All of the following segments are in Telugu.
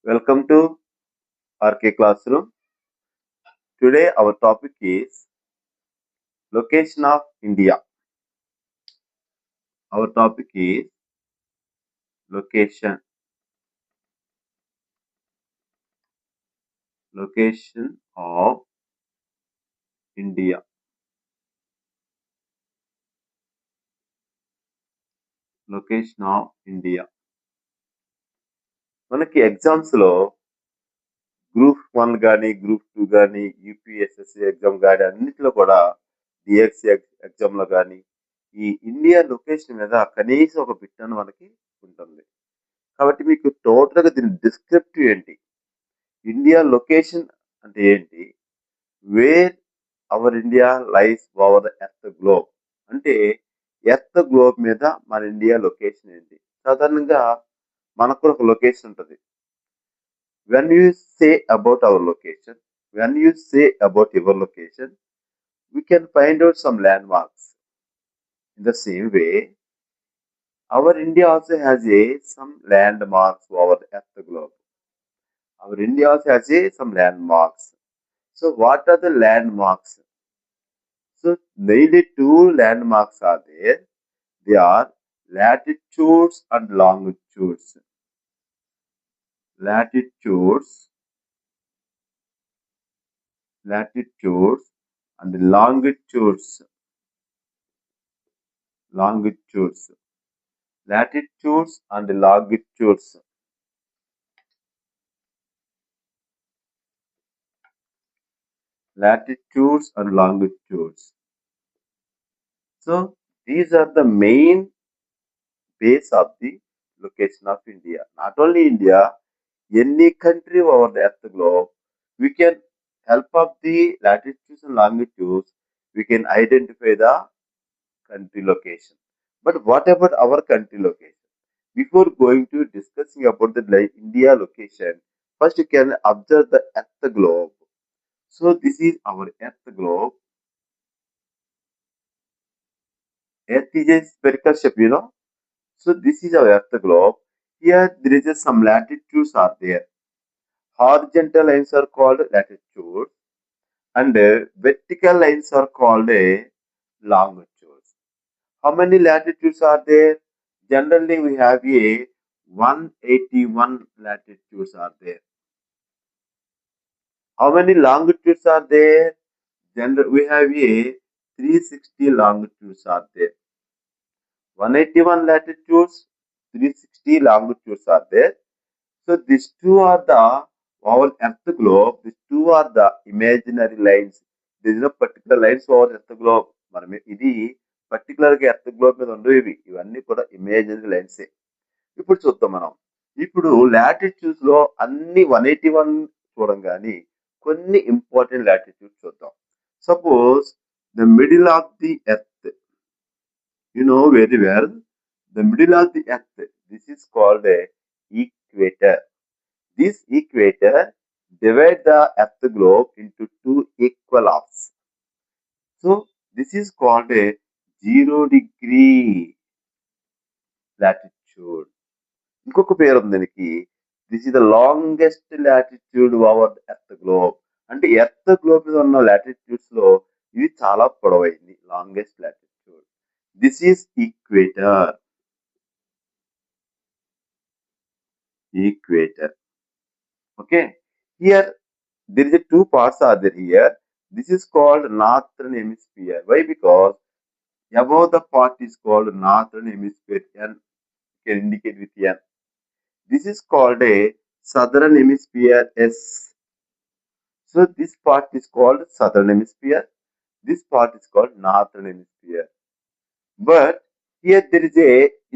Welcome to RK Classroom. Today our topic is location of India. Our topic is location. Location of India. Location of India. మనకి ఎగ్జామ్స్ లో గ్రూప్ 1 కానీ గ్రూప్ 2 కానీ యూపీఎస్ఎస్సి ఎగ్జామ్ కానీ అన్నిటిలో కూడా డిఎస్సి ఎగ్జామ్ లో కానీ ఈ ఇండియా లొకేషన్ మీద కనీసం ఒక బిట్ అని మనకి ఉంటుంది. కాబట్టి మీకు టోటల్ గా దీని డిస్క్రిప్టివ్ ఏంటి, ఇండియా లొకేషన్ అంటే ఏంటి, wear our India lies over the earth globe అంటే ఎర్త్ గ్లోబ్ మీద మన ఇండియా లొకేషన్ ఏంటి. సాధారణంగా మనకు కూడా ఒక లొకేషన్ ఉంటుంది. When you say about our location, when you say about your location, we can find out some landmarks. In the same way, our India also has some landmarks over the earth globe. Our India also has some landmarks. So what are the landmarks? So mainly two landmarks are there. They are latitudes and longitudes. Latitudes and longitudes. Longitudes. Latitudes and longitudes. Latitudes and longitudes. So these are the main base of the location of India. Not only India, any country over the earth globe, we can help of the latitudes and longitudes, we can identify the country location. But what about our country location? Before going to discussing about the India location, first you can observe the earth globe. So this is our earth globe. Earth is a spherical shape. So this is our earth globe. Here there is some latitudes are there. Horizontal lines are called latitudes and vertical lines are called longitudes. How many latitudes are there? Generally we have 181 latitudes are there. How many longitudes are there? We have 360 longitudes are there. 181 latitudes, 360 longitudes are there. So these two are the our earth globe. These two are the imaginary lines. There is no particular lines over earth globe. మనం ఇది పర్టికులర్ గా ఎర్త్ గ్లోబ్ మీద ఉండేవి, ఇవన్నీ కూడా ఇమేజినరీ లైన్స్. ఇప్పుడు చూద్దాం మనం. ఇప్పుడు లాటిట్యూడ్స్ లో అన్ని 181 చూడం కానీ కొన్ని ఇంపార్టెంట్ లాటిట్యూడ్స్ చూద్దాం. Suppose the middle of the earth, you know very well, the middle of the earth, this is called a equator. This equator divides the earth globe into two equal halves. So this is called a 0-degree latitude. ఇంకొక పేరు ఉంది దీనికి. This is the longest latitude over earth globe. అంటే ఎర్త్ గ్లోబ్ మీద ఉన్న లాటిట్యూడ్స్ లో ఇది చాలా పొడవైంది, longest latitude. This is equator. Equator. Okay. Here there is two parts are there here. This is called northern hemisphere. Why? Because above the part is called northern hemisphere. N can indicate with N. This is called a southern hemisphere. S. So this part is called southern hemisphere. This part is called northern hemisphere. But here there is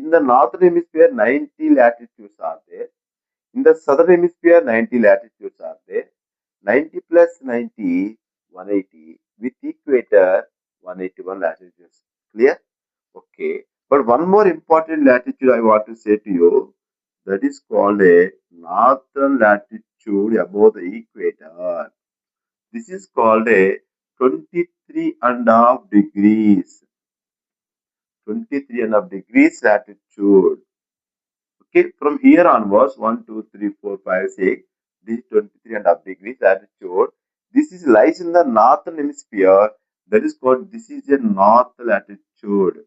in the northern hemisphere 90 latitudes are there. In the southern hemisphere 90 latitudes are there. 90 plus 90, 180. With equator 181 latitudes. Clear? Okay. But one more important latitude I want to say to you, that is called a northern latitude above the equator. This is called a 23.5 degrees. 23.5 degrees latitude. Okay, from here onwards, 1, 2, 3, 4, 5, 6, this is 23.5 degrees latitude. This is lies in the northern hemisphere. That is called, this is a north latitude.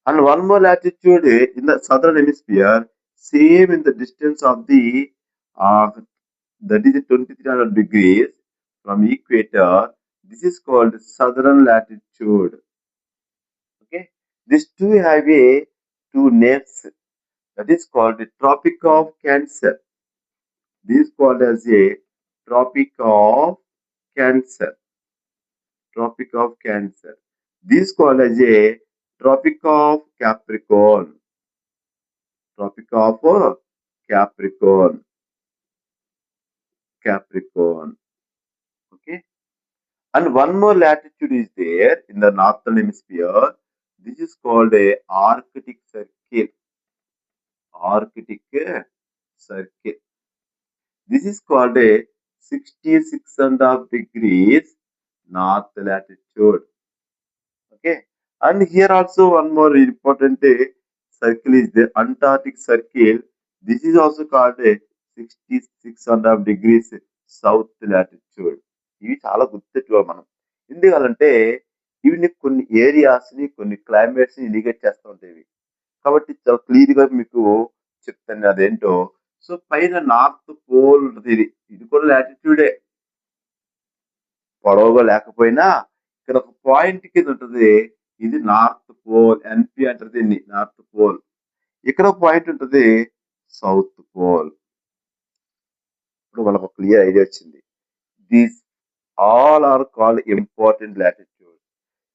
And one more latitude in the southern hemisphere, same in the distance of the, that is 2300 degrees from equator. This is called southern latitude. Okay, these two have a two names. That is called the Tropic of Cancer. This is called as a Tropic of Cancer. Tropic of Cancer. This is called as a Tropic of Capricorn. Tropic of Capricorn. Capricorn. Okay. And one more latitude is there in the northern hemisphere. This is called a Arctic Circle. Arctic Circle. This is called a 66.5 degrees north latitude. Okay. And here also one more important circle is the Antarctic Circle. This is also called a 66.5 degrees south latitude. ఇవి చాలా గుర్తుపెట్టుకోవాలి మనం. ఎందుకంటే ఇవి కొన్ని ఏరియాస్ ని కొన్ని క్లైమేట్స్ ని ఇండికేట్ చేస్తూ ఉంటాయి. కాబట్టి చాలా క్లియర్ గా మీకు చెప్తాను అదేంటో. సో పైన నార్త్ పోల్ ఉంటుంది, ఇది కూడా లాటిట్యూడే. పొడవుగా లేకపోయినా ఇక్కడ ఒక పాయింట్ కింద ఉంటుంది, ఇది నార్త్ పోల్. ఎన్పి అంటారు దీన్ని, నార్త్ పోల్. ఇక్కడ పాయింట్ ఉంటుంది, సౌత్ పోల్. ఇప్పుడు మనకు క్లియర్ ఐడియా వచ్చింది. These all are called important latitude.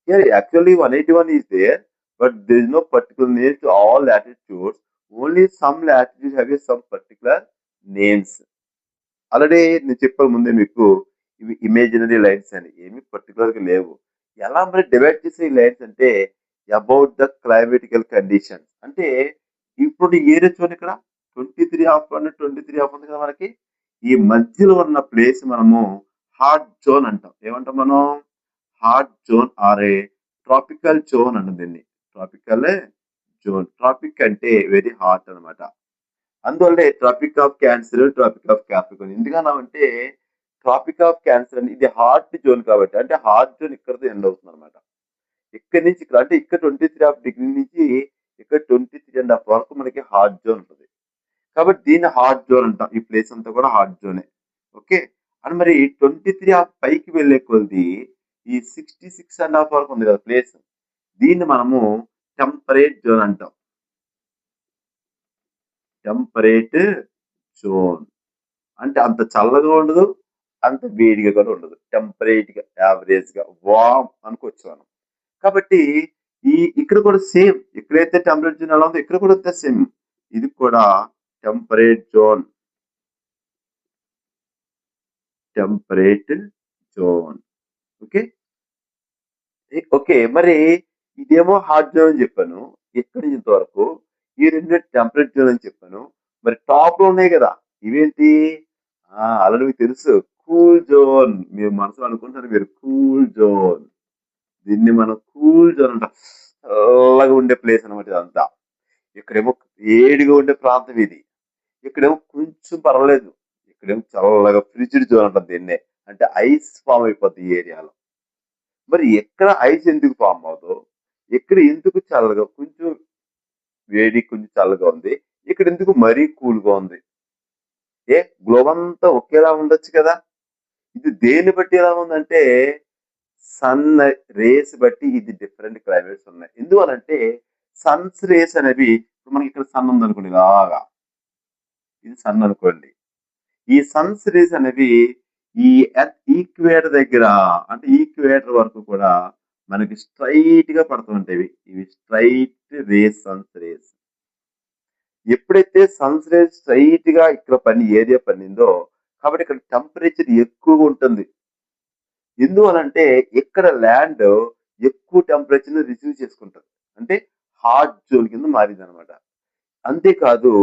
Here actually 181 is there, but there is no particular name to all latitudes. Only some latitudes have some particular names. Already నేను చెప్పాను ముందే మీకు, ఇవి ఇమేజినరీ లైన్స్ అని, ఏమి పర్టికులర్ గా లేవు. ఎలా మరి డివైడ్ చేసే ఈ లైన్స్ అంటే అబౌట్ ద క్లైమేటికల్ కండిషన్. అంటే ఇప్పుడు ఏరియా చూడండి, ఇక్కడ 23.5 ఉంది కదా మనకి. ఈ మధ్యలో ఉన్న ప్లేస్ మనము హాట్ జోన్ అంటాం. ఏమంటాం మనం? Hot zone or a tropical zone అంటుంది దీన్ని. Tropical zone. ట్రాపిక్ అంటే వెరీ హాట్ అనమాట. అందువల్లే Tropic of cancer, trophic of Capricorn. ఎందుకన్నామంటే ట్రాపిక్ ఆఫ్ క్యాన్సర్ అంటే ఇది హాట్ జోన్ కాబట్టి, అంటే హాట్ జోన్ ఇక్కడతో ఎండ్ అవుతుంది అనమాట. ఇక్కడ నుంచి ఇక్కడ అంటే ఇక్కడ 23.5 డిగ్రీ నుంచి ఇక్కడ 23.5 వరకు మనకి హాట్ జోన్ ఉంటుంది. కాబట్టి దీన్ని హాట్ జోన్ అంటాం. ఈ ప్లేస్ అంతా కూడా హాట్ జోనే. ఓకే. అండ్ మరి 23.5 పైకి వెళ్ళే కొద్ది ఈ 66.5 వరకు ఉంది కదా ప్లేస్, దీన్ని మనము టెంపరేట్ జోన్ అంటాం. టెంపరేట్ జోన్ అంటే అంత చల్లగా ఉండదు, అంత వేడిగా కూడా ఉండదు. టెంపరేట్ గా, యావరేజ్ గా, వామ్ అనుకోవచ్చు మనం. కాబట్టి ఇక్కడ కూడా సేమ్, ఎక్కడైతే టెంపరేట్ జోన్ ఎలా ఉందో ఇక్కడ కూడా అంతే సేమ్. ఇది కూడా temperate zone. Temperate zone. Okay. Okay, మరి ఇదేమో హాట్ జోన్ అని చెప్పాను. ఎక్కడి నుంచి ఇంతవరకు ఈ రెండు టెంపరేట్ జోన్ అని చెప్పాను. మరి టాప్ లో ఉన్నాయి కదా, ఇవేంటి? ఆల్రెడీ మీకు తెలుసు, కూల్ జోన్. మీరు మనసులో అనుకుంటారు మీరు కూల్ జోన్. దీన్ని మనం కూల్ జోన్ అంటాం. చల్లగా ఉండే ప్లేస్ అనమాట ఇదంతా. ఇక్కడేమో వేడిగా ఉండే ప్రాంతం ఇది. ఇక్కడేమో కొంచెం పర్వాలేదు, ఇక్కడేమో చల్లగా ఫ్రిడ్జ్డ్ జోన్ అంటాం దీన్నే. అంటే ఐస్ ఫామ్ అయిపోద్ది ఈ ఏరియాలో. మరి ఎక్కడ ఐస్ ఎందుకు ఫామ్ అవుతుందో, ఎక్కడ ఎందుకు చల్లగా, కొంచెం వేడి కొంచెం చల్లగా ఉంది, ఇక్కడ ఎందుకు మరీ కూల్గా ఉంది? గ్లోబ్ అంతా ఒకేలా ఉండొచ్చు కదా. ఇది దేన్ని బట్టి ఎలా ఉందంటే సన్ రేస్ బట్టి ఇది డిఫరెంట్ క్లైమేట్స్ ఉన్నాయి. ఎందువలంటే సన్స్ రేస్ అనేవి, మనకి ఇక్కడ సన్ ఉందనుకోండి, ఇలాగా ఇది సన్ అనుకోండి. ఈ సన్స్ రేస్ అనేవి ఈ ఈక్వేటర్ దగ్గర, అంటే ఈక్వేటర్ వరకు కూడా మనకి స్ట్రైట్ గా పడుతుంటాయి. ఇవి స్ట్రైట్ రేస్, సన్స్ రేస్. ఎప్పుడైతే సన్స్ రేస్ స్ట్రైట్ గా ఇక్కడ ఏరియా పడిందో, కాబట్టి ఇక్కడ టెంపరేచర్ ఎక్కువగా ఉంటుంది. ఎందువలంటే ఇక్కడ ల్యాండ్ ఎక్కువ టెంపరేచర్ ని రిసీవ్ చేసుకుంటుంది, అంటే హాట్ జోన్ కింద మారింది అనమాట. అంతేకాదు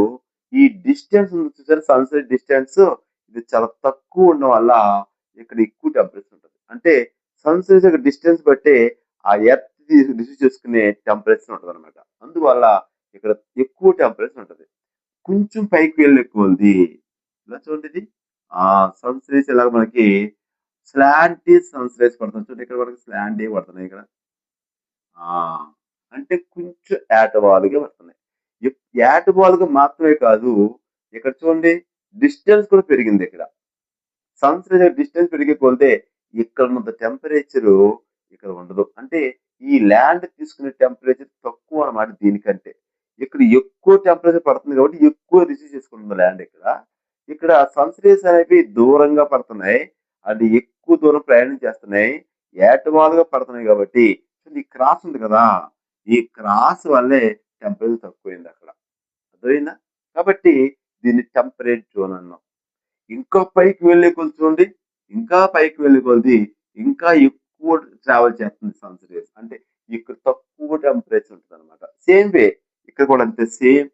ఈ డిస్టెన్స్ చూసారు, సన్సెట్ డిస్టెన్స్ ఇది చాలా తక్కువ ఉండడం వల్ల ఇక్కడ ఎక్కువ టెంపరేచర్ ఉంటుంది. అంటే సన్సెట్ డిస్టెన్స్ బట్టే ఆ ఎర్త్ రిసీవ్ చేసుకునే టెంపరేచర్ ఉంటుంది అనమాట. అందువల్ల ఇక్కడ ఎక్కువ టెంపరేచర్ ఉంటది. కొంచెం పైకి వెళ్ళే కొలది ఇలా చూడండి ఇది. సన్ రేస్ ఇలాగ మనకి స్లాంటీ సన్ రేస్ పడుతుంది. చూడండి ఇక్కడ మనకి స్లాంటీ పడుతున్నాయి ఇక్కడ. ఆ! అంటే కొంచెం ఏటవాలుగా పడుతున్నాయి. ఏటవాలుగా మాత్రమే కాదు, ఇక్కడ చూడండి డిస్టెన్స్ కూడా పెరిగింది ఇక్కడ. సన్స్ రేస్ డిస్టెన్స్ పెరిగే కొలిదే ఇక్కడ ఉన్నంత టెంపరేచరు ఇక్కడ ఉండదు. అంటే ఈ ల్యాండ్ తీసుకునే టెంపరేచర్ తక్కువ అన్నమాట దీనికంటే. ఇక్కడ ఎక్కువ టెంపరేచర్ పడుతుంది కాబట్టి ఎక్కువ రిసీవ్ చేసుకుంటుంది ల్యాండ్ ఇక్కడ. ఇక్కడ సన్స్ రేస్ అనేవి దూరంగా పడుతున్నాయి. అది ఎక్కువ దూరం ప్రయాణం చేస్తున్నాయి. ఏటవాలుగా పడుతున్నాయి కాబట్టి ఈ క్రాస్ ఉంది కదా! ఈ క్రాస్ వల్లే టెంపరేచర్ తక్కువైంది అక్కడ. అర్థమైందా? కాబట్టి దీన్ని టెంపరేట్ జోన్ అన్నాం. ఇంకా పైకి వెళ్ళే కొలది చూడండి, ఇంకా పైకి వెళ్ళే కొలది ఇంకా ఎక్కువ ట్రావెల్ చేస్తుంది సన్స్ రేస్. అంటే ఇక్కడ తక్కువ టెంపరేచర్ ఉంటదనమాట. సేమ్ వే ఇక్కడ కూడా అంతే సేమ్.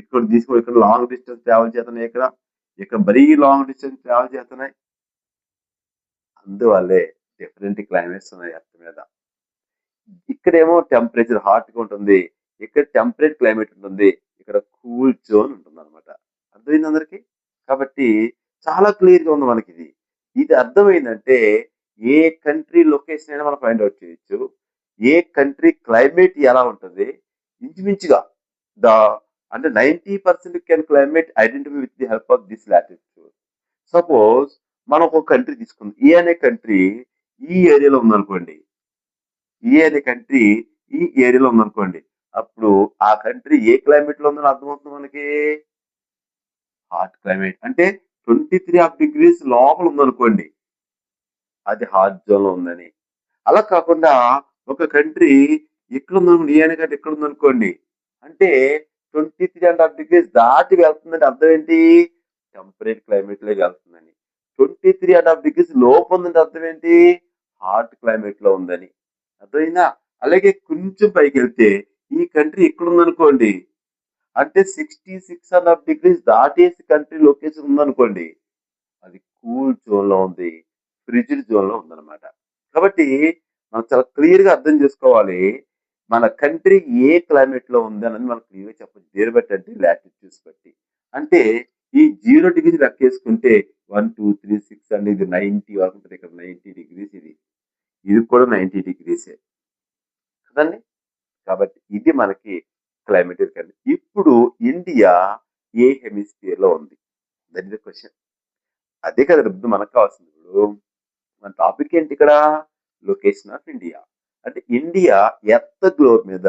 ఇక్కడ తీసుకోండి, ఇక్కడ లాంగ్ డిస్టెన్స్ ట్రావెల్ చేస్తున్నాయి ఇక్కడ. ఇక్కడ మరీ లాంగ్ డిస్టెన్స్ ట్రావెల్ చేస్తున్నాయి. అందువల్లే డిఫరెంట్ క్లైమేట్స్ ఉన్నాయి ఎర్త్ మీద. ఇక్కడేమో టెంపరేచర్ హాట్‌గా ఉంటుంది. ఇక్కడ టెంపరేట్ క్లైమేట్ ఉంటుంది. ఇక్కడ కూల్ జోన్ ఉంటుందన్నమాట. అర్థమైందా అందరికి? కాబట్టి చాలా క్లియర్‌గా ఉంది మనకిది. ఇది అర్థమైందంటే ఏ కంట్రీ లొకేషన్ అయినా మనం ఫైండ్ ఔట్ చేయొచ్చు. ఏ కంట్రీ క్లైమేట్ ఎలా ఉంటది? ఇంచుమించుగా ద అంటే 90% can climate identify with the help of this latitude. Suppose మనం ఒక కంట్రీ తీసుకుందాం. ఏ అనే కంట్రీ ఈ ఏరియాలో ఉందనుకోండి. ఏ అనే కంట్రీ ఈ ఏరియాలో ఉందనుకోండి. అప్పుడు ఆ కంట్రీ ఏ క్లైమేట్ లో ఉందని అర్థమవుతుంది మనకి. హాట్ క్లైమేట్ అంటే 23 లోపల ఉందనుకోండి, అది హాట్ జోన్ లో ఉందని. అలా కాకుండా ఒక కంట్రీ ఎక్కడ ఉందనుకోండి, ఏ అనే కంట్రీ ఎక్కడ ఉందనుకోండి, అంటే 23.5 దాటి వెళ్తుందంటే అర్థం ఏంటి? టెంపరేట్ క్లైమేట్ లోకి వెళ్తుందని. 23.5 లోపు ఉందంటే అర్థం ఏంటి? హాట్ క్లైమేట్ లో ఉందని. అర్థమైందా? అలాగే కొంచెం పైకి వెళ్తే ఈ కంట్రీ ఎక్కడ ఉందనుకోండి, అంటే 66.5 దాటేసి కంట్రీ లొకేషన్ ఉందనుకోండి, అది కూల్ జోన్ లో ఉంది, ఫ్రిడ్జ్డ్ జోన్ లో ఉందన్నమాట. కాబట్టి మనం చాలా క్లియర్ గా అర్థం చేసుకోవాలి. మన కంట్రీ ఏ క్లైమేట్ లో ఉంది అన్నది మనకు క్లియర్ గా చెప్పచ్చు. దేని బట్టి అంటే లాటిట్యూడ్స్ బట్టి. అంటే ఈ 0 లెక్కేసుకుంటే 1, 2, 3, 6 అంటే ఇది 90 వరకు ఉంటుంది. ఇక్కడ 90 ఇది. ఇది కూడా 90 కదండి. కాబట్టి ఇది మనకి క్లైమేటిక్ కండి. ఇప్పుడు ఇండియా ఏ హెమిస్ఫియర్ లో ఉంది? That is the question. అదే కదా ఇప్పుడు మనకు కావాల్సింది. ఇప్పుడు మన టాపిక్ ఏంటి ఇక్కడ? Location of India. అంటే ఇండియా ఎర్త్ గ్లోబ్ మీద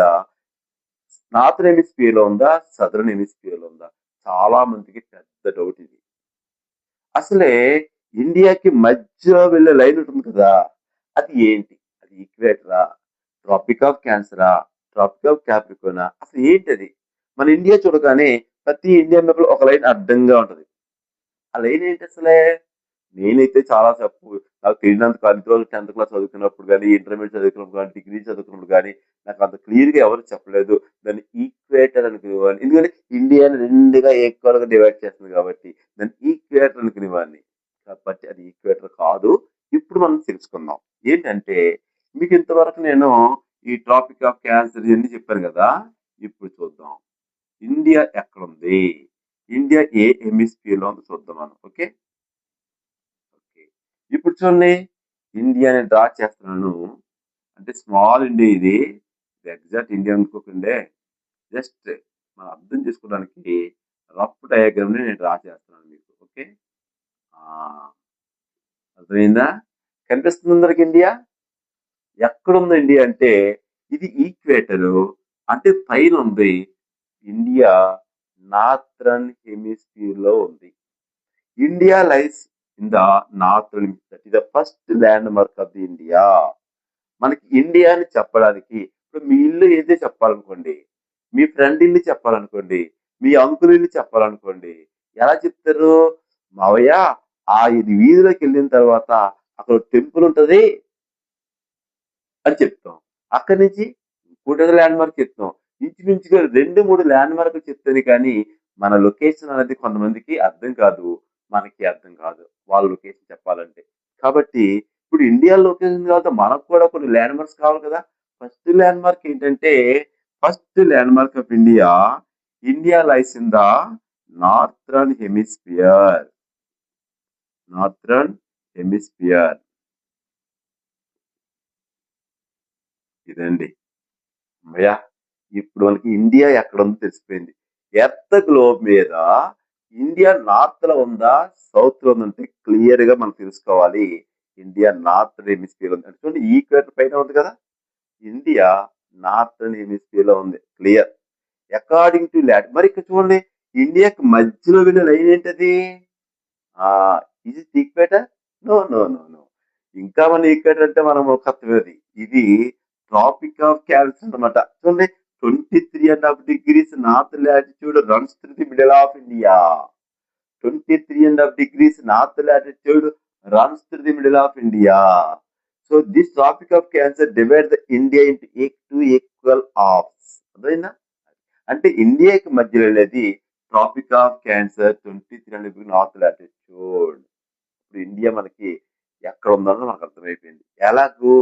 నార్థన్ హెమిస్ఫియర్ లో ఉందా, సదరన్ హెమిస్ఫియర్ లో ఉందా? చాలా మందికి పెద్ద డౌట్ ఇది. అసలే ఇండియాకి మధ్యలో వెళ్ళే లైన్ ఉంటుంది కదా, అది ఏంటి? అది ఈక్వేటరా, ట్రాపిక్ ఆఫ్ క్యాన్సరా, ట్రాపిక్ ఆఫ్ క్యాప్రికోనా, అసలు ఏంటి అది? మన ఇండియా చూడగానే ప్రతి ఇండియా మ్యాప్ లో ఒక లైన్ అడ్డంగా ఉంటది. ఆ లైన్ ఏంటి అసలే? నేనైతే చాలా తప్పు నాకు తెలియనంత కాదు. ఇంతవరకు 10th క్లాస్ చదువుకున్నప్పుడు కానీ, ఇంటర్మీడియట్ చదువుకున్నప్పుడు కానీ, డిగ్రీ చదువుకున్నప్పుడు కానీ నాకు అంత క్లియర్ గా ఎవరు చెప్పలేదు. దాన్ని ఈక్వేటర్ అనుకునేవాడిని. ఎందుకంటే ఇండియాని 2గా ఈక్వల్ గా డివైడ్ చేస్తుంది కాబట్టి దాన్ని ఈక్వేటర్ అనుకునేవాడిని. కాబట్టి అది ఈక్వేటర్ కాదు. ఇప్పుడు మనం తెలుసుకుందాం. ఏంటంటే మీకు ఇంతవరకు నేను ఈ ట్రాపిక్ ఆఫ్ క్యాన్సర్ ఇవన్నీ చెప్పాను కదా. ఇప్పుడు చూద్దాం ఇండియా ఎక్కడుంది, ఇండియా ఏ హెమిస్ఫియర్ లో ఉందో చూద్దాం మనం. ఓకే. ఓకే. ఇప్పుడు చూడండి ఇండియాని డ్రా చేస్తున్నాను. అంటే స్మాల్ ఇండియా ఇది. ఎగ్జాక్ట్ ఇండియా అనుకోకుండే జస్ట్ మనం అర్థం చేసుకోవడానికి రఫ్ డయాగ్రామ్ ని నేను డ్రా చేస్తున్నాను మీకు. ఓకే. అర్థమైందా? కనిపిస్తుంది అందరికి ఇండియా? ఎక్కడుంది ఇండియా అంటే ఇది ఈక్వేటర్, అంటే పైన ఉంది. ఇండియా నార్థరన్ హెమిస్ఫియర్ లో ఉంది. India lies in the northern hemisphere. ఇది first landmark of the India. మనకి ఇండియా అని చెప్పడానికి ఇప్పుడు మీ ఇల్లు ఏదే చెప్పాలనుకోండి, మీ ఫ్రెండ్ ఇల్లు చెప్పాలనుకోండి, మీ అంకుల్ ఇల్లు చెప్పాలనుకోండి, ఎలా చెప్తారు? మావయ్య ఇది వీధిలోకి వెళ్ళిన తర్వాత అక్కడ టెంపుల్ ఉంటది అని చెప్తాం. అక్కడి నుంచి ఇంకోటి ల్యాండ్ మార్క్ చెప్తాం. ఇంచుమించుగా 2, 3 ల్యాండ్ మార్కులు చెప్తేనే కానీ మన లొకేషన్ అనేది కొంతమందికి అర్థం కాదు. మనకి అర్థం కాదు వాళ్ళ లొకేషన్ చెప్పాలంటే. కాబట్టి ఇప్పుడు ఇండియా లొకేషన్ కాబట్టి మనకు కూడా కొన్ని ల్యాండ్ మార్క్స్ కావాలి కదా. ఫస్ట్ ల్యాండ్ మార్క్ ఏంటంటే first landmark of India. India lies in the northern hemisphere. Northern hemisphere ఇదండి. అమ్మయ్య! ఇప్పుడు మనకి ఇండియా ఎక్కడుందో తెలిసిపోయింది. ఎర్త్ గ్లోబ్ మీద ఇండియా నార్త్‌లో ఉందా? సౌత్‌లో ఉందంటే క్లియర్‌గా మనం తెలుసుకోవాలి. ఇండియా నార్త్ హెమిస్ఫియర్‌లో ఉంది. అంటే చూడండి ఈక్వేటర్ పైన ఉంది కదా! ఇండియా నార్థర్న్ హెమిస్ఫియర్‌లో ఉంది. క్లియర్. అకార్డింగ్ టు మరి ఇక్కడ చూడండి ఇండియాకి మధ్యలో వెళ్ళే లైన్ ఏంటది? Is it equator? No, no, no, no. ఇంకా మన ఈక్వేటర్ అంటే మనము కత్తిమీది. ఇది ట్రాపిక్ ఆఫ్ క్యాన్సర్ అన్నమాట. చూడండి 23.5 degrees north latitude runs through the middle of India. 23.5 degrees north latitude runs through the middle of India. So this tropic of Cancer divides the India into two equal halves. అర్థమైందా? అంటే ఇండియాకి మధ్యలో వెళ్ళేది tropic of cancer 23 north latitude. ఇప్పుడు ఇండియా మనకి ఎక్కడ ఉందన్నది మనకు అర్థమైపోయింది. ఎలాగూ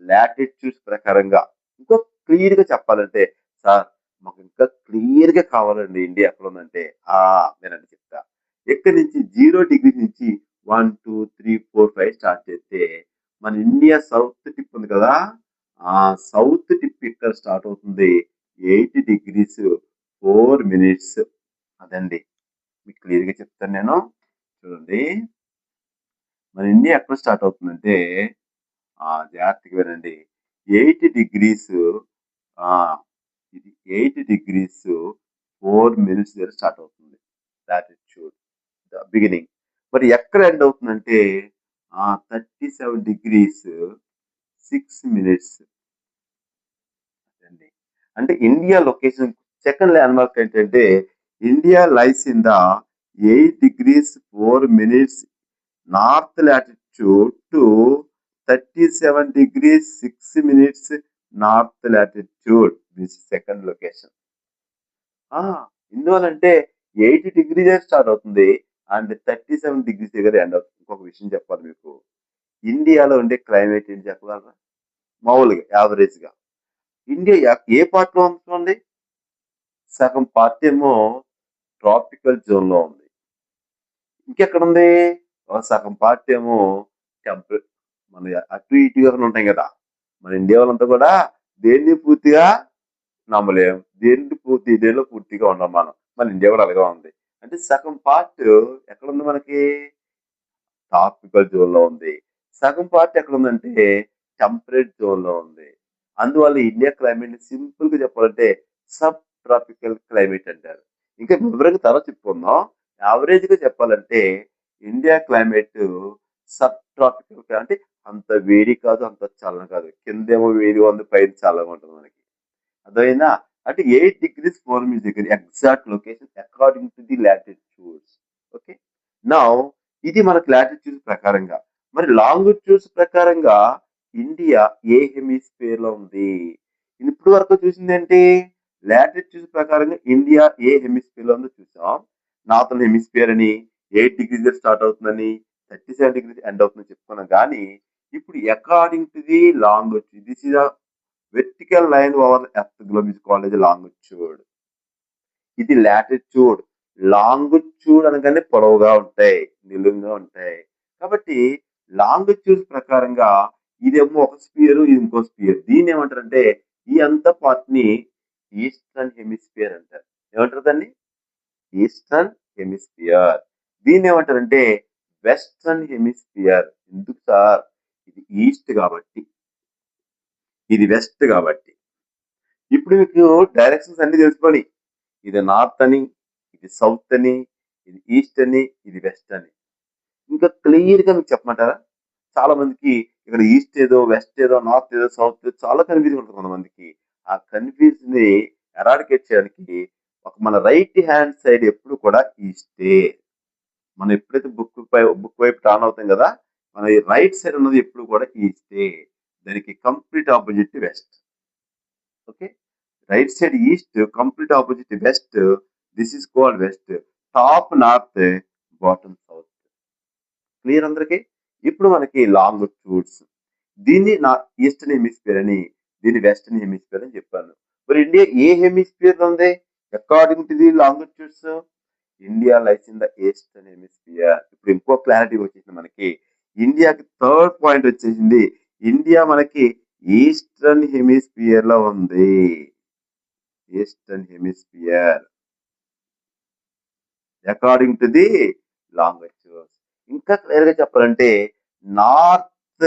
లాటిట్యూడ్స్ ప్రకారంగా. ఇంకో క్లియర్ గా చెప్పాలంటే సార్ మాకు ఇంకా క్లియర్ గా కావాలండి ఇండియా ఎక్కడ ఉందంటే నేనండి చెప్తా. ఎక్కడి నుంచి 0 డిగ్రీ నుంచి 1, 2, 3, 4, 5 స్టార్ట్ చేస్తే మన ఇండియా సౌత్ టిప్ ఉంది కదా, ఆ సౌత్ టిప్ ఇక్కడ స్టార్ట్ అవుతుంది 8 degrees 4 minutes. అదండి మీకు క్లియర్ గా చెప్తాను నేను. చూడండి మన ఇండియా ఎక్కడ స్టార్ట్ అవుతుందంటే జాగ్రత్తగా వినండి. 8 degrees ఇది 8 degrees 4 minutes దగ్గర స్టార్ట్ అవుతుంది లాటిట్యూడ్ బిగినింగ్. మరి ఎక్కడ ఎండ్ అవుతుందంటే 37 degrees 6 minutes అండి. అంటే India location second landmark ఏంటంటే India lies in the 8 degrees 4 minutes north latitude to 37 degrees 6 minutes north latitude. This second location. ఎందువల్లంటే 8 degrees స్టార్ట్ అవుతుంది అండ్ 37 degrees దగ్గర ఎండ్ అవుతుంది. ఇంకొక విషయం చెప్పాలి మీకు. ఇండియాలో ఉండే క్లైమేట్ ఏంటి చెప్పగలరా? మామూలుగా యావరేజ్ గా ఇండియా ఏ పార్ట్ లో ఉంది? సగం పార్ట్ ఏమో ట్రాపికల్ జోన్ లో ఉంది. ఇంకెక్కడ ఉంది? సగం పార్ట్ ఏమో మన అటు ఇటుగా ఉంటాం కదా. మన ఇండియా వాళ్ళంతా కూడా దేన్ని పూర్తిగా నమ్మలేం, దేనిలో పూర్తిగా ఉన్నాం మనం. మన ఇండియా కూడా అలాగే ఉంది. అంటే సగం పార్ట్ ఎక్కడ ఉంది మనకి? ట్రాపికల్ జోన్ లో ఉంది. సగం పార్ట్ ఎక్కడ ఉందంటే టెంపరేట్ జోన్ లో ఉంది. అందువల్ల ఇండియా క్లైమేట్ సింపుల్ గా చెప్పాలంటే సబ్ ట్రాపికల్ క్లైమేట్ అంటారు. ఇంకా వివరంగా తర్వాత చెప్పుకుందాం. యావరేజ్ గా చెప్పాలంటే ఇండియా క్లైమేట్ సబ్ ట్రాపికల్ అంటే అంత వేడి కాదు, అంత చల్లగా కాదు. కిందేమో వేడిగా ఉంది, పైన చల్లగా ఉంటుంది మనకి. అర్థమైందా? అంటే 8 degrees 4 minutes దగ్గర exact location according to the latitudes. Okay. Now ఇది మనకు లాటిట్యూడ్ ప్రకారంగా. మరి లాంగిట్యూడ్స్ ప్రకారంగా ఇండియా ఏ హెమిస్ఫియర్ లో ఉంది? ఇప్పుడు వరకు చూసింది ఏంటి? లాటిట్యూడ్ ప్రకారంగా ఇండియా ఏ హెమిస్ఫియర్ లో ఉందో చూసాం. నార్థన్ హెమిస్ఫియర్ అని 8 degrees స్టార్ట్ అవుతుందని 37 degrees ఎండ్ అవుతుందని చెప్పుకున్నాం. కానీ ఇప్పుడు according to the longitude, this is vertical line over earth globe is called as longitude. ఇది లాటిట్యూడ్. లాంగిట్యూడ్ అనగానే పొడవుగా ఉంటాయి, నిలువుగా ఉంటాయి. కాబట్టి లాంగిట్యూడ్ ప్రకారంగా ఇదేమో ఒక స్పియర్, ఇది ఇంకో స్పియర్. దీన్ని ఏమంటారంటే ఈ అంత పార్ట్ ని ఈస్టర్న్ హెమిస్ఫియర్ అంటారు. ఏమంటారు దాన్ని? Eastern hemisphere. దీన్ని ఏమంటారంటే వెస్టర్న్ హెమిస్ఫియర్. ఎందుకు సార్? ఇది ఈస్ట్ కాబట్టి, ఇది వెస్ట్ కాబట్టి. ఇప్పుడు మీకు డైరెక్షన్స్ అన్ని తెలుసుకోండి. ఇది నార్త్ అని, ఇది సౌత్ అని, ఇది ఈస్ట్ అని, ఇది వెస్ట్ అని. ఇంకా క్లియర్ గా మీకు చెప్పమంటారా? చాలా మందికి ఇక్కడ ఈస్ట్ ఏదో, వెస్ట్ ఏదో, నార్త్ ఏదో, సౌత్ ఏదో చాలా కన్ఫ్యూజన్ ఉంటుంది కొంతమందికి. ఆ కన్ఫ్యూజన్ ని ఎరాడికేట్ చేయడానికి మన రైట్ హ్యాండ్ సైడ్ ఎప్పుడు కూడా ఈస్టే. మనం ఎప్పుడైతే బుక్ వైపు టర్న్ అవుతాం కదా, మన రైట్ సైడ్ ఉన్నది ఎప్పుడు కూడా ఈస్టే. దానికి complete opposite west. Okay. Right side east, complete opposite west. This is called west. Top north, bottom south. Clear అందరికి? ఇప్పుడు మనకి లాంగిట్యూడ్స్. దీన్ని ఈస్టర్న్ హెమిస్ఫియర్ అని, దీన్ని వెస్టర్న్ హెమిస్ఫియర్ అని చెప్పాను. మరి ఇండియా ఏ హెమిస్ఫియర్ లో ఉంది? According to the longitudes, India lies in the eastern hemisphere. ఇప్పుడు ఇంకో క్లారిటీ వచ్చేసింది మనకి. ఇండియాకి థర్డ్ పాయింట్ వచ్చేసింది. ఇండియా మనకి ఈస్టర్న్ హెమిస్ఫియర్ లో ఉంది. Eastern hemisphere according to the longitudes. ఇంకా క్లియర్ గా చెప్పాలంటే నార్త్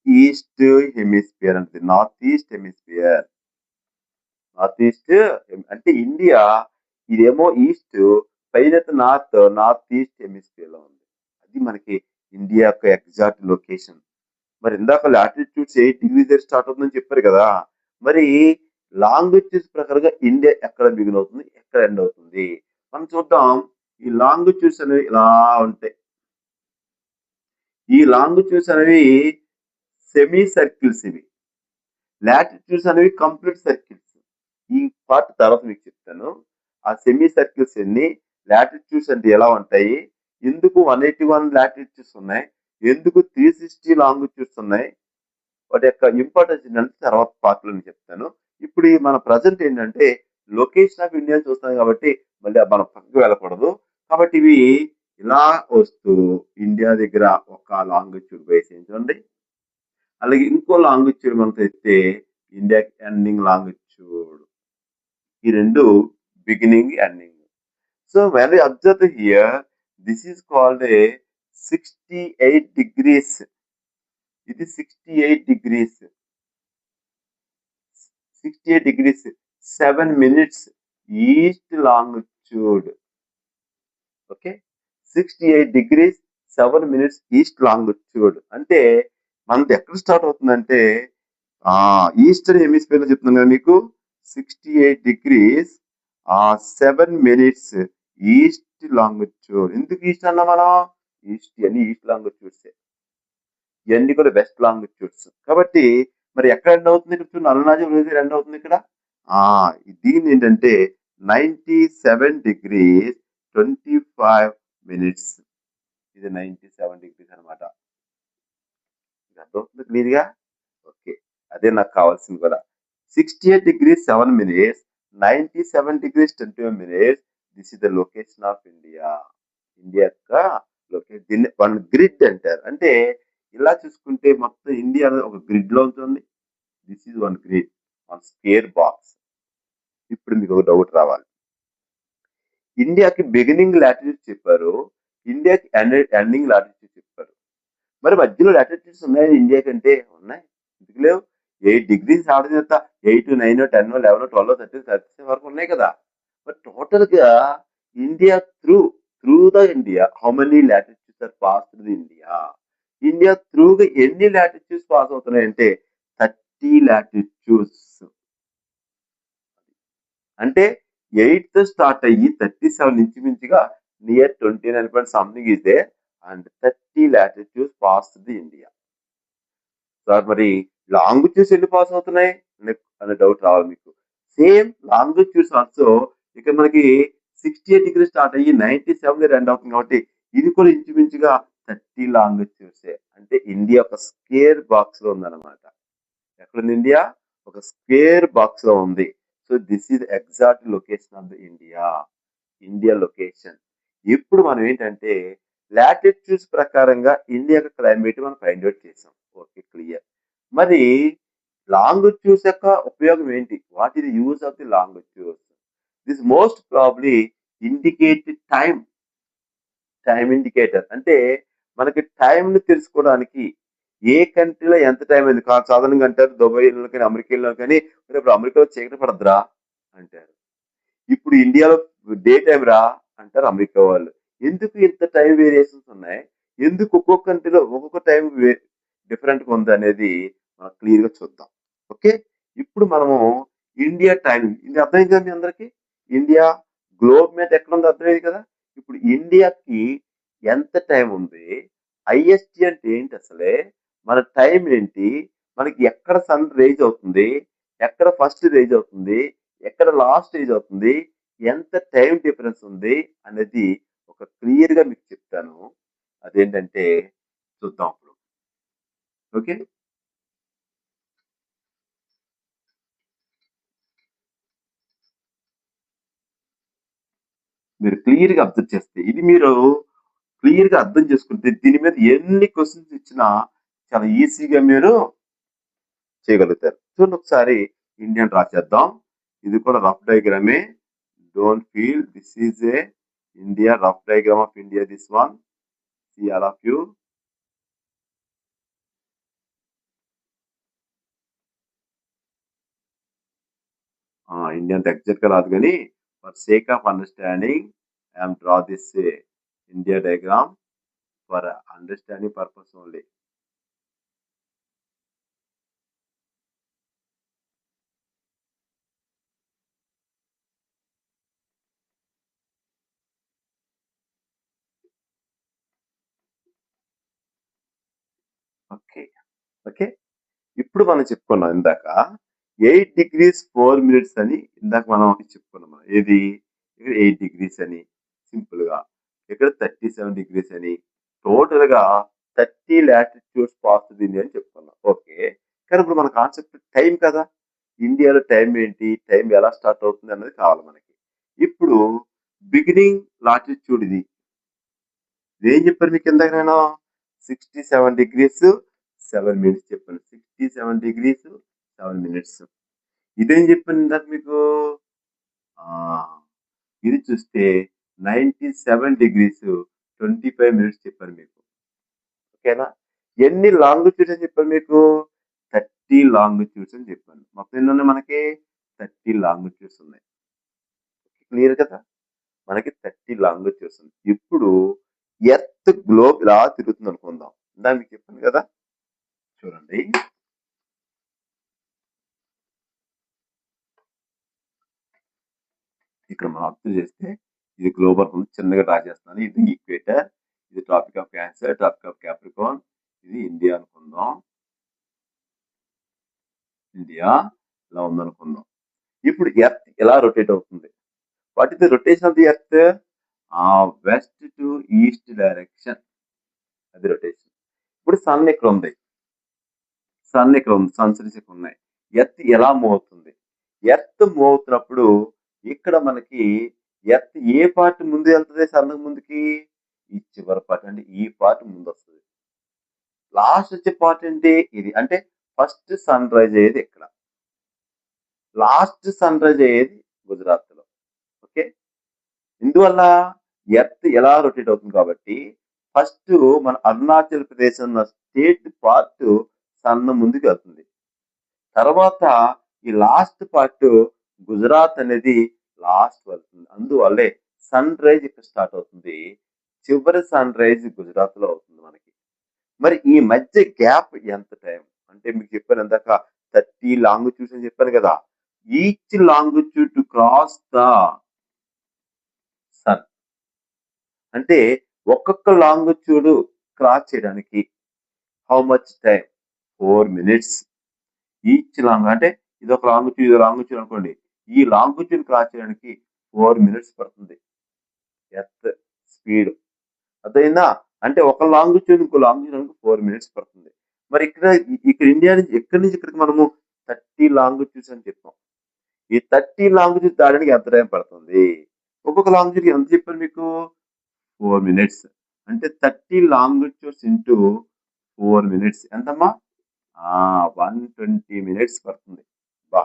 ఈస్ట్ హెమిస్ఫియర్ అంటే north east hemisphere. North east అంటే ఇండియా ఇదేమో ఈస్ట్, పైన నార్త్ ఈస్ట్ హెమిస్ఫియర్ లో ఉంది. అది మనకి ఇండియా యొక్క ఎగ్జాక్ట్ లొకేషన్. మరి ఇందాక లాటిట్యూడ్స్ 8 డిగ్రీ దగ్గర స్టార్ట్ అవుతుందని చెప్పారు కదా, మరి లాంగిట్యూడ్స్ ప్రకారంగా ఇండియా ఎక్కడ బిగిన్ అవుతుంది, ఎక్కడ ఎండ్ అవుతుంది మనం చూద్దాం. ఈ లాంగిట్యూడ్స్ అనేవి ఇలా ఉంటాయి. ఈ లాంగిట్యూడ్స్ అనేవి సెమీ సర్కిల్స్, ఇవి లాటిట్యూడ్స్ అనేవి కంప్లీట్ సర్కిల్స్. ఈ పార్ట్ తర్వాత మీకు చెప్తాను. ఆ సెమీ సర్కిల్స్ ఎన్ని, లాటిట్యూడ్స్ అంటే ఎలా ఉంటాయి, ఎందుకు 181 లాటిట్యూడ్స్ ఉన్నాయి, ఎందుకు 360 లాంగిట్యూడ్స్ ఉన్నాయి, వాటి యొక్క ఇంపార్టెన్స్ ఏంటంటే తర్వాత పార్ట్ లో చెప్తాను. ఇప్పుడు మన ప్రజెంట్ ఏంటంటే లొకేషన్ ఆఫ్ ఇండియా చూస్తాం కాబట్టి మళ్ళీ మనం పక్కకు వెళ్ళకూడదు. కాబట్టి ఇవి ఇలా వస్తూ ఇండియా దగ్గర ఒక లాంగిట్యూడ్ వేసేయండి, అలాగే ఇంకో లాంగిట్యూడ్ మనం తెస్తే ఇండియా ఎండింగ్ లాంగిట్యూడ్. ఈ రెండు beginning ending. So when you observe here, this is called a 68 degrees. ఇది 68 degrees, 68 degrees 7 minutes east longitude. Okay, 68 degrees 7 minutes east longitude అంటే మనది ఎక్కడ స్టార్ట్ అవుతుందంటే ఈస్టర్న్ హెమిస్ఫియర్ లో చెప్తున్నాను కదా మీకు. 68 degrees 7 minutes ఈస్ట్ లాంగిట్యూడ్. ఎందుకు ఈస్ట్ అన్నా మనం? ఈస్ట్ అని ఈస్ట్ లాంగిట్యూడ్స్, ఇవన్నీ కూడా వెస్ట్ లాంగిట్యూడ్స్. కాబట్టి మరి ఎక్కడ ఎండ్ అవుతుంది? ఇక్కడ అరుణాచల్ ప్రదేశ్ ఎండ్ అవుతుంది ఇక్కడ. దీన్ని ఏంటంటే 97 degrees 25 minutes. ఇది 97 degrees అనమాట. అర్థమవుతుంది క్లియర్ గా? ఓకే, అదే నాకు కావాల్సింది కూడా. 68 degrees 7 minutes, 97 degrees 25 minutes. This is the location of India. India యొక్క లొకేషన్. దీన్ని వన్ గ్రిడ్ అంటారు. అంటే ఇలా చూసుకుంటే మొత్తం ఇండియా ఒక గ్రిడ్ లో ఉంటుంది. This is one grid, one square box. ఇప్పుడు మీకు ఒక డౌట్ రావాలి. ఇండియాకి బిగినింగ్ లాటిట్యూడ్ చెప్పారు, ఇండియాకి ఎండింగ్ లాటిట్యూడ్ చెప్పారు. మరి మధ్యలో లాటిట్యూడ్స్ ఉన్నాయి ఇండియా కంటే? ఉన్నాయి, ఎందుకు లేవు? 8 degrees ఆవిడ చేత 8, 9, 10, 11, 12, 13, 37 వరకు ఉన్నాయి కదా. మరి టోటల్ గా India through the India how many latitudes are pass through the India? India త్రూగా ఎన్ని లాటిట్యూడ్స్ పాస్ అవుతున్నాయంటే 30 లాటిట్యూడ్స్. అంటే 8th స్టార్ట్ అయ్యి 37 నుంచి మించిగా నియర్ 29 పాయింట్ సంథింగ్ ఇదే, and 30 latitudes pass the India. Sir మరి లాంగిట్యూడ్స్ ఎన్ని పాస్ అవుతున్నాయి అనే డౌట్ రావాలి మీకు. సేమ్ లాంగిట్యూడ్స్ ఆల్సో ఇక్కడ మనకి 68 డిగ్రీ స్టార్ట్ అయ్యి 97 ఎండ్ అవుతుంది కాబట్టి ఇది కూడా ఇంచుమించుగా 30 లాంగిట్యూడ్సే. అంటే ఇండియా ఒక స్క్వేర్ బాక్స్ లో ఉందన్నమాట. ఎక్కడుంది ఇండియా? ఒక స్క్వేర్ బాక్స్ లో ఉంది. So this is exact location of the India location. ఇప్పుడు మనం ఏంటంటే లాటిట్యూడ్స్ ప్రకారంగా ఇండియా క్లైమేట్ మనం ఫైండ్ అవుట్ చేసాం. Okay, clear. మరి లాంగిట్యూడ్స్ యొక్క ఉపయోగం ఏంటి? What is the use of the longitudes? This most probably indicate time indicator. అంటే మనకి టైం ని తెలుసుకోవడానికి ఏ కంట్రీలో ఎంత టైం అయింది. సాధారణంగా అంటారు దుబాయ్లో కానీ అమెరికాలో కానీ, ఇప్పుడు అమెరికాలో చీకటి పడద్దురా అంటారు. ఇప్పుడు ఇండియాలో డే టైం రా అంటారు అమెరికా వాళ్ళు. ఎందుకు ఇంత టైం వేరియేషన్స్ ఉన్నాయి? ఎందుకు ఒక్కొక్క కంట్రీలో ఒక్కొక్క టైం డిఫరెంట్ గా ఉంది అనేది మనం క్లియర్ గా చూద్దాం. ఓకే, ఇప్పుడు మనము ఇండియా టైం, ఇది అర్థమైంది కదా మీ అందరికి? ఇండియా గ్లోబ్ మీద ఎక్కడ ఉంది అర్థమైంది కదా. ఇప్పుడు ఇండియాకి ఎంత టైం ఉంది, ఐఎస్టి అంటే ఏంటి, అసలే మన టైం ఏంటి, మనకి ఎక్కడ సన్ రేజ్ అవుతుంది, ఎక్కడ ఫస్ట్ రేజ్ అవుతుంది, ఎక్కడ లాస్ట్ రేజ్ అవుతుంది, ఎంత టైం డిఫరెన్స్ ఉంది అనేది ఒక క్లియర్ గా మీకు చెప్తాను. అదేంటంటే చూద్దాం ఇప్పుడు. ఓకే, మీరు క్లియర్ గా అబ్జర్వ్ చేస్తే ఇది మీరు క్లియర్ గా అర్థం చేసుకుంటే దీని మీద ఎన్ని క్వశ్చన్స్ ఇచ్చినా చాలా ఈజీగా మీరు చేయగలుగుతారు. చూడండి ఒకసారి ఇండియన్ డ్రా చేద్దాం. ఇది కూడా రఫ్ డయాగ్రామే. Don't feel this is a India rough diagram of India. This one see all of you. India అంత ఎగ్జాక్ట్ గా రాదు కానీ for sake of understanding I'm draw this India diagram for understanding purpose only. Okay okay ఇప్పుడు మనం చెప్పుకున్నాం ఇందాక 8 degrees 4 minutes అని ఇందాక మనం చెప్పుకున్నాం. ఏది ఇక్కడ 8 degrees అని సింపుల్ గా, ఇక్కడ 37 degrees అని, టోటల్ గా 30 latitudes పాస్తుంది అని చెప్పుకున్నాం. ఓకే, కానీ ఇప్పుడు మన కాన్సెప్ట్ టైం కదా. ఇండియాలో టైం ఏంటి, టైం ఎలా స్టార్ట్ అవుతుంది అన్నది కావాలి మనకి. ఇప్పుడు బిగినింగ్ లాటిట్యూడ్ ఇది ఏం చెప్పారు మీకు ఇందాక నేను 67 degrees 7 minutes చెప్పాను. 67 degrees 7 minutes. ఇదేం చెప్పాను ఇందాక మీకు, ఇది చూస్తే 97 degrees 25 minutes చెప్పాను మీకు. ఓకేనా, ఎన్ని లాంగిట్యూడ్స్ అని చెప్పాను మీకు, 30 లాంగిట్యూడ్స్ అని చెప్పాను. మొత్తం ఎన్ని ఉన్నాయి మనకి, 30 లాంగిట్యూడ్స్ ఉన్నాయి. క్లియర్ కదా, మనకి 30 లాంగిట్యూడ్స్ ఉంది. ఇప్పుడు ఎర్త్ గ్లోబ్ ఇలా తిరుగుతుంది అనుకుందాం. ఇందాక మీకు చెప్పాను కదా, చూడండి ఇక్కడ మనం అబ్జర్వ్ చేస్తే ఇది గ్లోబల్ ఉంది, చిన్నగా డ్రా చేస్తున్నాను. ఇది ఈక్వేటర్, ఇది tropic of cancer, trophic of capricorn, ఇది ఇండియా అనుకుందాం. ఇండియా ఇలా ఉందనుకుందాం. ఇప్పుడు ఎర్త్ ఎలా రొటేట్ అవుతుంది, what is the rotation of the earth, west to east direction, అది రొటేషన్. ఇప్పుడు సన్ ఇక్కడ ఉంది, సన్ ఇక్కడ ఉంది, సన్స్ ఇక్కడ ఉన్నాయి. ఎర్త్ ఎలా మూవ్ అవుతుంది, ఎర్త్ మూవ్ అవుతున్నప్పుడు ఇక్కడ మనకి ఎర్త్ ఏ పార్ట్ ముందు వెళ్తుంది, సన్ ముందుకి ఈ చివరి పార్ట్, అంటే ఈ పార్ట్ ముందు వస్తుంది. లాస్ట్ వచ్చే పార్ట్ ఏంటి, ఇది. అంటే ఫస్ట్ సన్ రైజ్ అయ్యేది ఇక్కడ, లాస్ట్ సన్ రైజ్ అయ్యేది గుజరాత్ లో. ఓకే, ఇందువల్ల ఎర్త్ ఎలా రొటేట్ అవుతుంది కాబట్టి ఫస్ట్ మన అరుణాచల్ ప్రదేశ్ అన్న స్టేట్ పార్ట్ సన్ ముందుకు వెళ్తుంది. తర్వాత ఈ లాస్ట్ పార్ట్ గుజరాత్ అనేది లాస్ట్ వెళ్తుంది. అందువల్లే సన్ రైజ్ ఇక్కడ స్టార్ట్ అవుతుంది, చివరి సన్ రైజ్ గుజరాత్ లో అవుతుంది మనకి. మరి ఈ మధ్య గ్యాప్ ఎంత టైం అంటే మీకు చెప్పాను ఇందాక 30 లాంగిట్యూడ్స్ అని చెప్పాను కదా. Each longitude to cross the sun, అంటే ఒక్కొక్క లాంగిట్యూడ్ క్రాస్ చేయడానికి how much time, 4 minutes. Each long అంటే ఇది ఒక లాంగిట్యూడ్, ఇది లాంగిట్యూడ్ అనుకోండి, ఈ లాంగిట్యూడ్ క్రాస్ చేయడానికి 4 minutes పడుతుంది ఎర్త్ స్పీడ్. అర్థమైందా, అంటే ఒక లాంగిట్యూడ్ ఇంకో లాంగిట్యూడ్ 4 minutes పడుతుంది. మరి ఇక్కడ ఇండియా నుంచి ఎక్కడి నుంచి ఇక్కడికి మనము 30 లాంగిట్యూడ్స్ అని చెప్పాం. ఈ 30 లాంగిట్యూడ్ దాడడానికి ఎంత టైం పడుతుంది, ఒక్కొక్క లాంగిట్యూడ్ ఎంత చెప్పాను మీకు, 4 minutes. అంటే 30 లాంగిట్యూడ్స్ ఇంటూ 4 minutes ఎంతమ్మా, 120 minutes పడుతుంది. బా,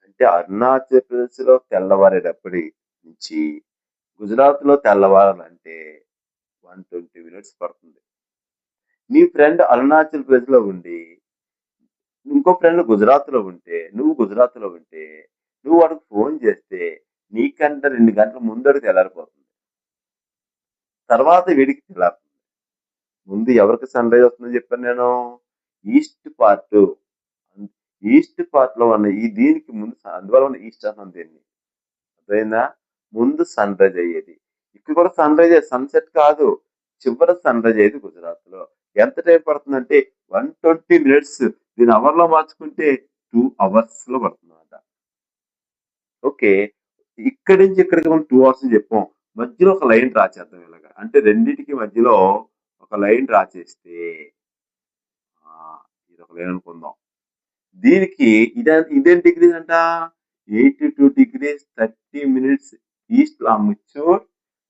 అంటే అరుణాచల్ ప్రదేశ్ లో తెల్లవారేటప్పటి నుంచి గుజరాత్ లో తెల్లవారాలంటే 120 minutes పడుతుంది. నీ ఫ్రెండ్ అరుణాచల్ ప్రదేశ్ లో ఉండి ఇంకో ఫ్రెండ్ గుజరాత్ లో ఉంటే, నువ్వు గుజరాత్ లో ఉంటే నువ్వు వాడికి ఫోన్ చేస్తే నీకంటే 2 గంటల ముందడికి తెల్లారిపోతుంది, తర్వాత వీడికి తెల్లారుతుంది. ముందు ఎవరికి సన్ రైజ్ వస్తుందని చెప్పాను నేను, ఈస్ట్ పార్ట్. ఈస్ట్ పార్ట్ లో ఉన్న ఈ దీనికి ముందు అందువల్ల ఉన్న ఈస్ట్ అన్నాను దీన్ని. అర్థమైందా, ముందు సన్ రైజ్ అయ్యేది ఇక్కడ కూడా సన్ రైజ్, సన్సెట్ కాదు, చివరి సన్ రైజ్ అయ్యేది గుజరాత్ లో. ఎంత టైం పడుతుందంటే 120 minutes. దీని అవర్ లో మార్చుకుంటే 2 hours లో పడుతుంది అన్నమాట. ఓకే, ఇక్కడి నుంచి ఇక్కడికి మనం 2 hours అని చెప్పాం. మధ్యలో ఒక లైన్ డ్రా చేద్దాం ఇలాగా, అంటే రెండింటికి మధ్యలో ఒక లైన్ డ్రా చేస్తే ఇది ఒక లైన్ అనుకుందాం. దీనికి ఇదేం డిగ్రీస్ అంట, 82 degrees 30 minutes east longitude,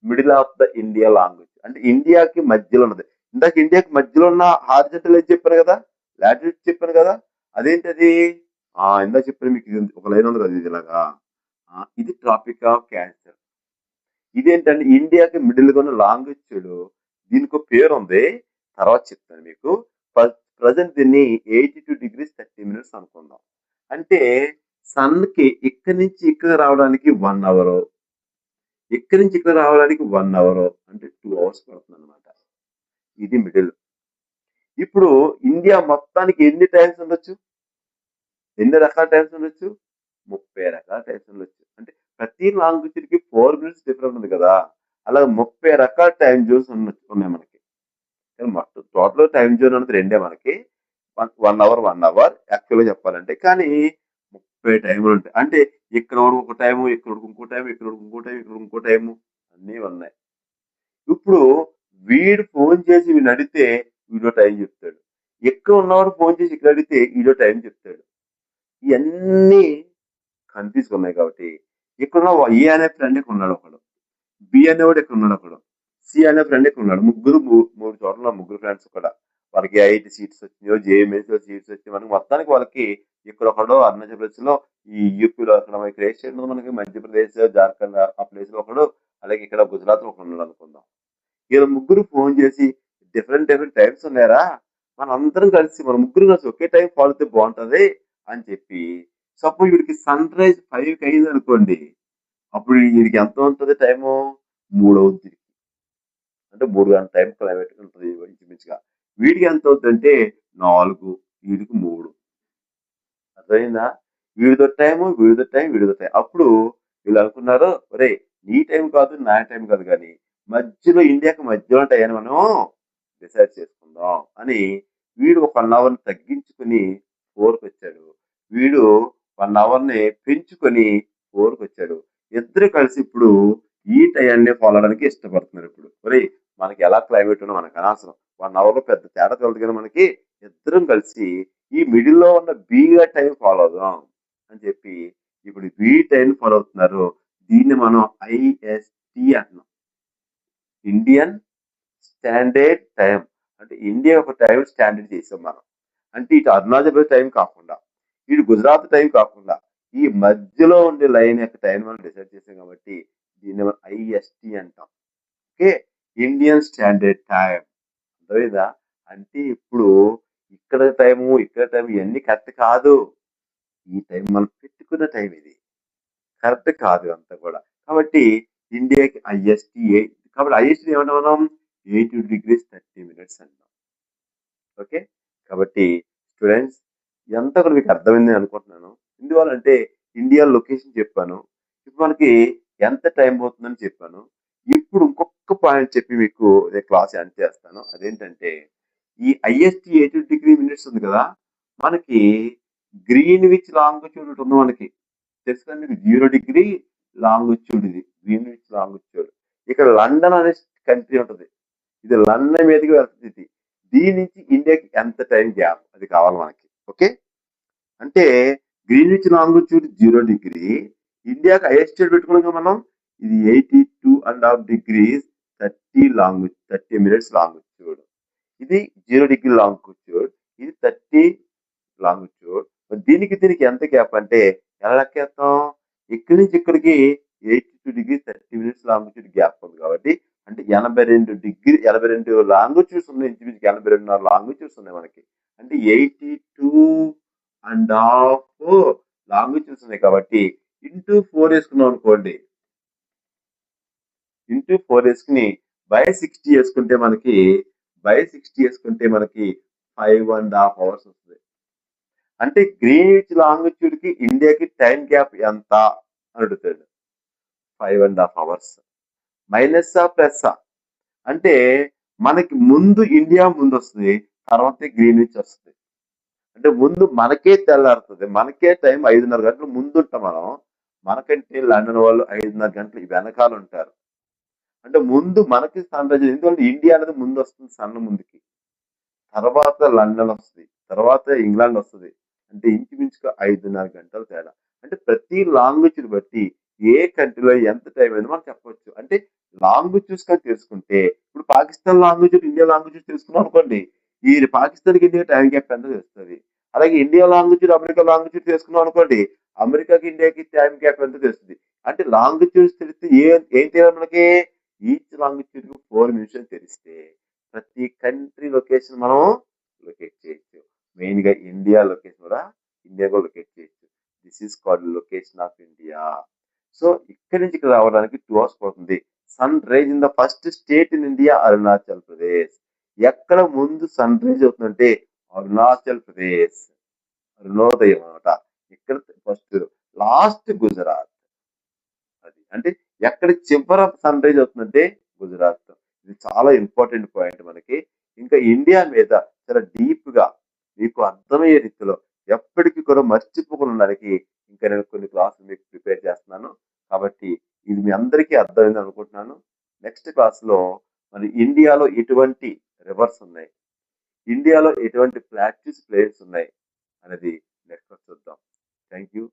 middle of the India longitude. అంటే ఇండియాకి మధ్యలో ఉన్నది. ఇందాక ఇండియాకి మధ్యలో ఉన్న హారిజంటల్ ఏది చెప్పాను కదా, లాటిట్యూడ్ చెప్పాను కదా, అదేంటది? ఇందాక చెప్పాను మీకు, ఒక లైన్ ఉంది కదా ఇది ఇలాగా. ఇది ట్రాపిక్ ఆఫ్ క్యాన్సర్. ఇదేంటంటే ఇండియాకి మిడిల్ గా ఉన్న లాంగిట్యూడ్. దీనికి ఒక పేరు ఉంది, తర్వాత చెప్తాను మీకు. ప్రజెంట్ దీన్ని 82°30' అనుకుందాం. అంటే సన్ కి ఇక్కడి నుంచి ఇక్కడ రావడానికి 1 అవర్, ఇక్కడి నుంచి ఇక్కడ రావడానికి 1 అవర్, అంటే 2 అవర్స్ పడుతుంది అనమాట. ఇది మిడిల్. ఇప్పుడు ఇండియా మొత్తానికి ఎన్ని టైమ్స్ ఉండొచ్చు, ఎన్ని రకాల టైమ్స్ ఉండొచ్చు? 30 రకాల టైమ్స్ ఉండొచ్చు. అంటే ప్రతి లాంగ్వేజ్ కి 4 minutes డిఫరెంట్ ఉంది కదా, అలా 30 రకాల టైం జోన్స్ ఉన్నాయి మనకి. మొత్తం టోటల్ టైం జోన్ అనేది రెండే మనకి, 1 అవర్ 1 అవర్ యాక్చువల్గా చెప్పాలంటే. కానీ 30 టైములు ఉంటాయి. అంటే ఇక్కడ ఒక టైము, ఇక్కడ ఇంకో టైం, ఇక్కడ ఇంకో టైం, ఇక్కడ ఇంకో టైము, అన్నీ ఉన్నాయి. ఇప్పుడు వీడు ఫోన్ చేసి వీడిని అడిగితే వీడియో టైం చెప్తాడు, ఎక్కడ ఉన్నవాడు ఫోన్ చేసి ఇక్కడ అడిగితే వీడియో టైం చెప్తాడు. ఇవన్నీ కన్ఫ్యూజ్ ఉన్నాయి. కాబట్టి ఇక్కడ ఏ అనే ఫ్రెండ్ ఇక్కడ ఉన్నాడు ఒకడు, బి అనేవాడు ఇక్కడ ఉన్నాడు ఒకడు, సి అనే ఫ్రెండ్ ఇక్కడ ఉన్నాడు. ముగ్గురు 3 చోట్ల ముగ్గురు ఫ్రెండ్స్ కూడా. వాళ్ళకి ఐఐటి సీట్స్ వచ్చినాయో, జేఎంఎస్ సీట్స్ వచ్చినాయి. మనకి మొత్తానికి వాళ్ళకి ఇక్కడ ఒకడు అరుణాచల్ ప్రదేశ్ లో, ఈ యూపీలో అక్కడ మనకి రేస్ మనకి మధ్యప్రదేశ్, జార్ఖండ్ ఆ ప్లేస్ లో ఒకడు, అలాగే ఇక్కడ గుజరాత్ లో ఒకడు ఉన్నాడు అనుకుందాం. వీళ్ళ ముగ్గురు ఫోన్ చేసి డిఫరెంట్ టైమ్స్ ఉన్నాయరా, మన అందరం కలిసి, మన ముగ్గురు కలిసి ఒకే టైం ఫాలో అయితే బాగుంటది అని చెప్పి, సపోజ్ వీడికి సన్ రైజ్ 5కి అయింది అనుకోండి, అప్పుడు వీడికి ఎంత ఉంటుంది టైము? 3 అవుతుంది. అంటే 3 గంటల టైం క్లైమేట్ ఉంటుంది ఇంచుమించుగా. వీడికి ఎంత అవుతుంది అంటే 4, వీడికి 3. అర్థమైందా? వీడితో టైము, వీడితో టైం, వీడితో టైం. అప్పుడు వీళ్ళు అనుకున్నారు, ఒరే నీ టైం కాదు నా టైం కాదు, కానీ మధ్యలో ఇండియాకి మధ్యలో టైం మనం డిసైడ్ చేసుకుందాం అని వీడు ఒక 1 అవర్ తగ్గించుకుని 4కి వచ్చాడు, వీడు 1 అవర్ని పెంచుకొని 4కి వచ్చాడు. ఇద్దరు కలిసి ఇప్పుడు ఈ టైంని ఫాలో అవడానికి ఇష్టపడుతున్నారు. ఇప్పుడు ఒరే మనకి ఎలా క్లైమేట్ ఉన్నా మనకు అనవసరం, 1 అవర్ లో పెద్ద తేడా తెలుదు కానీ మనకి, ఇద్దరం కలిసి ఈ మిడిల్ లో ఉన్న బీగా టైం ఫాలో అవుదాం అని చెప్పి ఇప్పుడు బి టైం ఫాలో అవుతున్నారు. దీన్ని మనం ఐఎస్టి అంటున్నాం, ఇండియన్ స్టాండర్డ్ టైం. అంటే ఇండియా ఒక టైం స్టాండర్డ్ చేసాం మనం. అంటే ఇటు అరుణాచల్ ప్రదేశ్ టైం కాకుండా, ఇటు గుజరాత్ టైం కాకుండా, ఈ మధ్యలో ఉండే లైన్ యొక్క టైం మనం డిసైడ్ చేసాం కాబట్టి దీన్ని మనం ఐఎస్టి అంటాం. Okay, Indian standard time. అర్థమైందా? అంటే ఇప్పుడు ఇక్కడ టైము, ఇక్కడ టైం ఇవన్నీ కరెక్ట్ కాదు. ఈ టైం మనం పెట్టుకున్న టైం ఇది కరెక్ట్ కాదు అంతా కూడా. కాబట్టి ఇండియాకి ఐఎస్టి, కాబట్టి ఐఎస్టి ఏమంటాం మనం? 82°30' అంటాం. ఓకే, కాబట్టి స్టూడెంట్స్ ఇదంతా కూడా మీకు అర్థమైంది అనుకుంటున్నాను. ఎందువల్లంటే ఇండియా లొకేషన్ చెప్పాను, ఇప్పుడు మనకి ఎంత టైం పోతుందని చెప్పాను. ఇప్పుడు ఇంకొక పాయింట్ చెప్పి మీకు క్లాస్ ఎండ్ చేస్తాను. అదేంటంటే ఈ ఐఎస్టి 82°' ఉంది కదా, మనకి గ్రీన్విచ్ లాంగిట్యూడ్ ఉంది మనకి తెలుసు కదా మీకు, 0° లాంగిట్యూడ్. ఇది గ్రీన్విచ్ లాంగిట్యూడ్. ఇక్కడ లండన్ అనే కంట్రీ ఉంటుంది, ఇది లండన్ మీదకి వెళ్తుంది. ఇది దీని నుంచి ఇండియాకి ఎంత టైం గ్యాప్, అది కావాలి మనకి. ఓకే, అంటే గ్రీన్విచ్ లాంగిట్యూడ్ 0°, ఇండియాకి ఐఎస్టి పెట్టుకున్నాం మనం, ఇది 82.5° 30 minutes లాంగిట్యూడ్. ఇది 0° లాంగిట్యూడ్, ఇది 30 లాంగిట్యూడ్. దీనికి ఎంత గ్యాప్ అంటే ఎలా లెక్కేస్తాం? ఇక్కడి నుంచి ఇక్కడికి 82°30' లాంగిట్యూడ్ గ్యాప్ ఉంది కాబట్టి, అంటే 82 లాంగిట్యూడ్స్ ఉన్నాయి. ఇంచుమించుగా 82.5 లాంగిట్యూడ్స్ ఉన్నాయి మనకి. అంటే 82.5 లాంగిట్యూడ్స్ ఉన్నాయి కాబట్టి ఇంటూ 4 వేసుకున్నాం అనుకోండి, ఇంటూ 4 వేసుకుని బై 60 వేసుకుంటే మనకి 5.5 hours వస్తుంది. అంటే గ్రీన్విచ్ లాంగిట్యూడ్ కి ఇండియాకి టైం గ్యాప్ ఎంత అని అడుగుతాడు. 5.5 hours. మైనస్సా ప్లస్సా అంటే మనకి ముందు ఇండియా ముందు వస్తుంది, తర్వాత గ్రీన్విచ్ వస్తుంది. అంటే ముందు మనకే తెల్లారుతుంది, మనకే టైం 5:30 గంటలు ముందు ఉంటాం మనం, మనకంటే లండన్ వాళ్ళు 5:30 గంటలు వెనకాల ఉంటారు. అంటే ముందు మనకి సన్ రైజ్, ఎందుకంటే ఇండియా అనేది ముందు వస్తుంది సన్ ముందుకి, తర్వాత లండన్ వస్తుంది, తర్వాత ఇంగ్లాండ్ వస్తుంది. అంటే ఇంచుమించుగా 5:30 గంటలు తేడా. అంటే ప్రతి లాంగ్వేజ్ బట్టి ఏ కంట్రీలో ఎంత టైం అయిందో మనం చెప్పొచ్చు. అంటే లాంగ్వేజ్ చూసుకొని తెలుసుకుంటే, ఇప్పుడు పాకిస్తాన్ లాంగ్వేజ్, ఇండియా లాంగ్వేజ్ తెలుసుకున్నాం అనుకోండి, ఈ పాకిస్తాన్‌కి ఇండియా టైం గ్యాప్ ఎంతో తెలుస్తది. అలాగే ఇండియా లాంగ్వేజ్, అమెరికా లాంగ్వేజ్ తెలుసుకున్నాం అనుకోండి, అమెరికాకి, ఇండియాకి టైం గ్యాప్ ఎంతో తెలుస్తది. అంటే లాంగ్వేజ్ తెలిస్తే ఏం తెలియాలి మనకి? ఈచ్ లాంగ్వేజ్ 4 నిమిషాలు తెలిస్తే ప్రతి కంట్రీ లొకేషన్ మనం లొకేట్ చేయొచ్చు. మెయిన్‌గా ఇండియా లొకేషన్ కూడా లొకేట్ చేయొచ్చు. This is called location of India. So ఇక్కడి నుంచి ఇక్కడ రావడానికి 2 అవర్స్ పడుతుంది. Sun rise in the first state in India Arunachal Pradesh. ఎక్కడ ముందు సన్ రైజ్ అవుతుందంటే అరుణాచల్ ప్రదేశ్. అరుణోదయం అనమాట. ఇక్కడ ఫస్ట్, లాస్ట్ గుజరాత్. అది అంటే ఎక్కడ చివర సన్ రైజ్ అవుతుందంటే గుజరాత్. ఇది చాలా ఇంపార్టెంట్ పాయింట్ మనకి. ఇంకా ఇండియా మీద చాలా డీప్ గా మీకు అర్థమయ్యే రీతిలో ఎప్పటికీ కూడా మర్చిపోకుండా ఉండడానికి ఇంకా నేను కొన్ని క్లాసులు మీకు ప్రిపేర్ చేస్తున్నాను. కాబట్టి ఇది మీ అందరికీ అర్థమైంది అనుకుంటున్నాను. నెక్స్ట్ క్లాస్ లో మరి ఇండియాలో ఎటువంటి రివర్స్ ఉన్నాయి, ఇండియాలో ఎటువంటి ప్లాట్యూస్ ప్లేయర్స్ ఉన్నాయి అనేది నెక్స్ట్ చూద్దాం. Thank you.